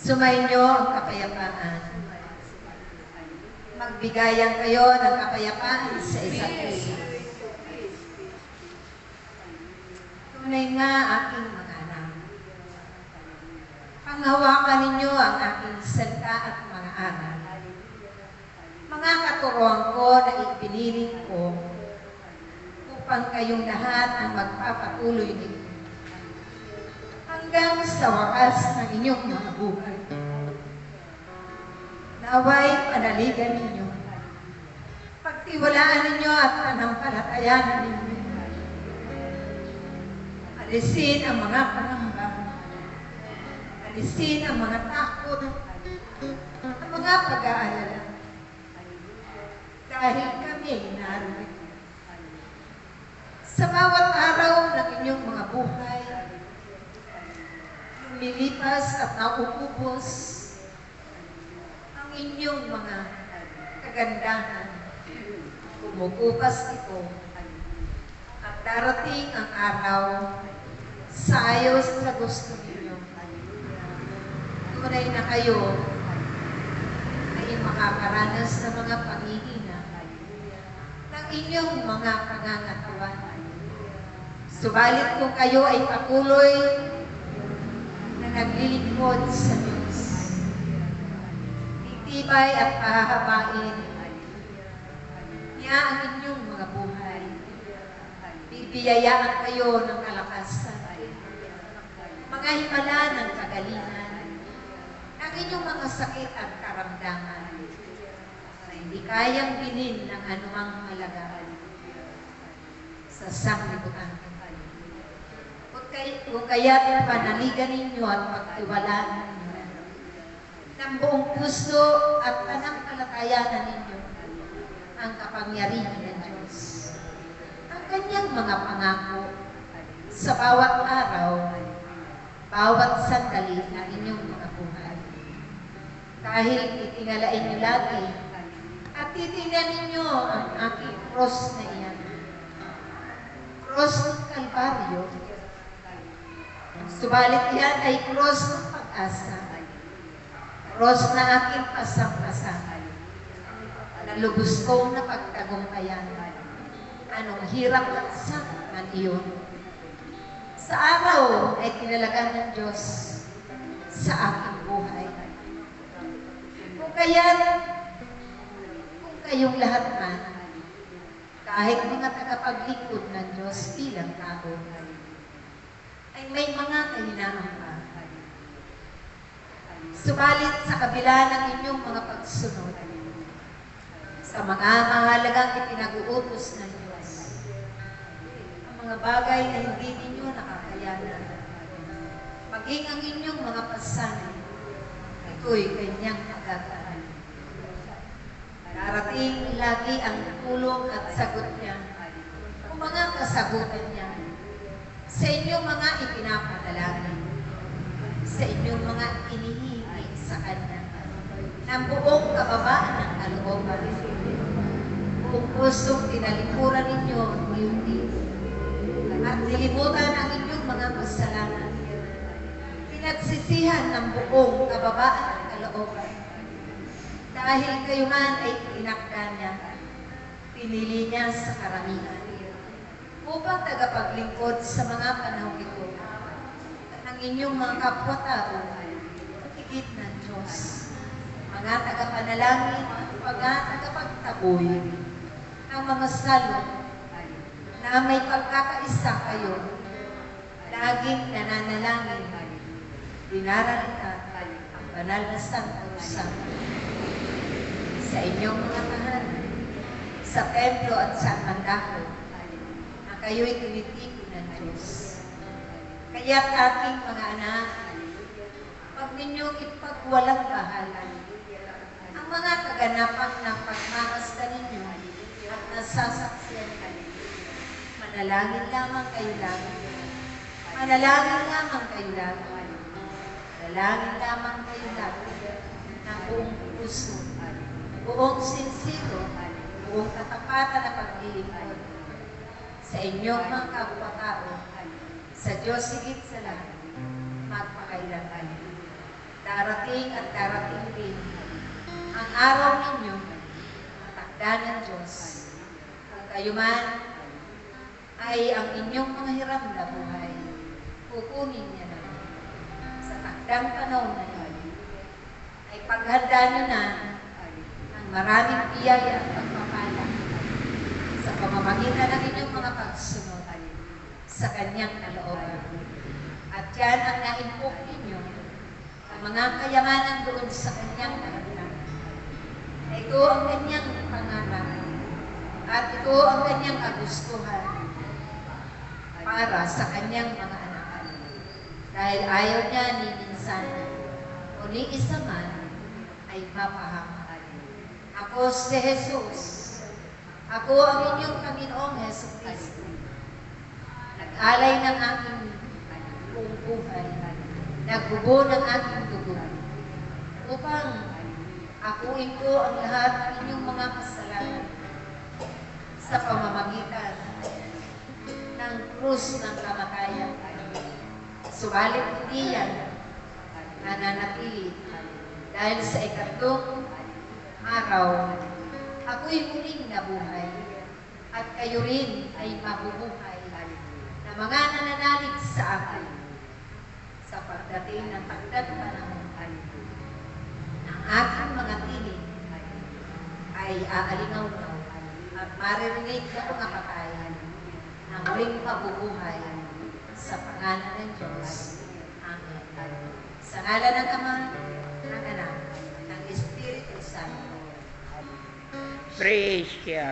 Sumainyo ang kapayapaan. Magbigayan kayo ng kapayapaan sa isa't isa. Tunay nga aking mga anak. Panghawakan ninyo ang aking salita at mga aral. Mga katuruan ko na ipiniling ko upang kayong lahat ang magpapatuloy ninyo hanggang sa wakas ng inyong mga buhay. Naway panaligan ninyo, pagtiwalaan ninyo at panampalatayanan ninyo. Alisin ang mga pangamba, alisin ang mga takot, ang mga pag-aalala. Dahil kami narito. Sa bawat araw ng inyong mga buhay, lumilipas at nauubos ang inyong mga kagandahan. Kumukupas ito at darating ang araw sa ayos na gusto ninyo. Tunay na kayo ay makakaranas ng mga panghihina ng inyong mga pangangatuan. Subalit kung kayo ay patuloy na naglilingkod sa Diyos, titibay at pahahabain niya ang inyong mga buhay. Bibiyayaan kayo ng kalakasan, mga himala ng kagalingan, ng inyong mga sakit at karamdaman na hindi kayang bilhin ng anumang halaga sa sanglibutan. Kung kaya't panaligan ninyo at pagtiwalaan ninyo ng buong puso at panampalatayanan ninyo ang kapangyarihan ng Diyos. Ang kanyang mga pangako sa bawat araw, bawat sandali ng inyong mga buhay. Dahil itingalain niyo lagi at titingnan ninyo ang aking cross na iyan. Cross ng Kalbaryo. Subalit yan ay cross ng pag-asa. Cross na aking pasang-pasan. Na lubos kong napagtagumpayan. Anong hirap at sakit man iyon. Sa araw ay tinalagan ng Diyos sa aking buhay. Kung kayong lahat man, kahit mga tagapaglingkod ng Diyos bilang tao, ay may mga kahinaan pa. Subalit sa kabila ng inyong mga pagsunod, sa mga mahalagang ipinag-uutos ng Diyos, ang mga bagay na hindi ninyo nakakayanan, maging ang inyong mga pasanin, ito'y kanyang nagagaan. Darating lagi ang tulong at sagot niya, o mga kasagutan niya, sa inyong mga ipinapadalangin, sa inyong mga inihiling sa Kanya, ng buong kababaan ng kalooban, buong pusong tinalikuran ninyo ngayong din, at nilimutan ang inyong mga kasalanan, pinagsisihan ng buong kababaan ng kalooban, dahil kayo man ay tinakda niya, pinili niya sa karamihan, upang tagapaglingkod sa mga panahon ito ng inyong mga kapwa-tao mga tagapanalangin at mga tagapagtaboy ng mga salot na may pagkakaisa kayo, laging nananalangin, dinaralita ang banal na Santo Rosario sa inyong mga tahanan, sa templo at sa mandako, na kayo'y tumitipon ng Diyos. Kaya't aking mga anak, pag ninyong ipagwalang bahala ang mga kaganapang ng pagmamasta ninyo at nasasaksiyan kayo, manalangin lamang kayo lamang. Manalangin lamang kayo lamang. Manalangin lamang kayo lamang ng buong puso, buong sinsiro, buong katapatan na paglilingkod sa inyong mga kapwa-tao, sa Diyos higit sa lahat, magpakailanman. Darating at darating rin ang araw ninyo, takda ng Diyos. Kung kayo man ay ang inyong mga hiram na buhay, kukunin niya na. Sa takdang panahon na yun, ay paghanda nyo na ang maraming biyaya at pagpapala sa pamamagitan ng inyong mga pagsunod sa kanyang kalooban. At yan ang naimpok ninyo ang mga kayamanan doon sa kanyang kaharian. Ito ang kanyang pangarap at ito ang kanyang kagustuhan para sa kanyang mga anak. Dahil ayaw niya ni minsan o ni isa man ay mapahamak. Ako si Jesus. Ako ang inyong Panginoong Hesus Kristo. Nag-alay ng aking buong buhay. Nagbubo ng aking dugo upang akuin ko ang lahat ng inyong mga kasalanan sa pamamagitan ng krus ng kamatayan. Subalit hindi yan nananatili dahil sa ikatlong araw, ako'y muling nabuhay at kayo rin ay mabubuhay na mga nananalig sa akin sa pagdating ng takdang panahon. Ang aking mga tinig ay aalingaw-ngaw at maririnig ng mga patay na muling mabubuhay sa pangalan ng Diyos. Amen. Sa ngalan ng Ama, ng Anak, ng Espiritu Santo. Praise God.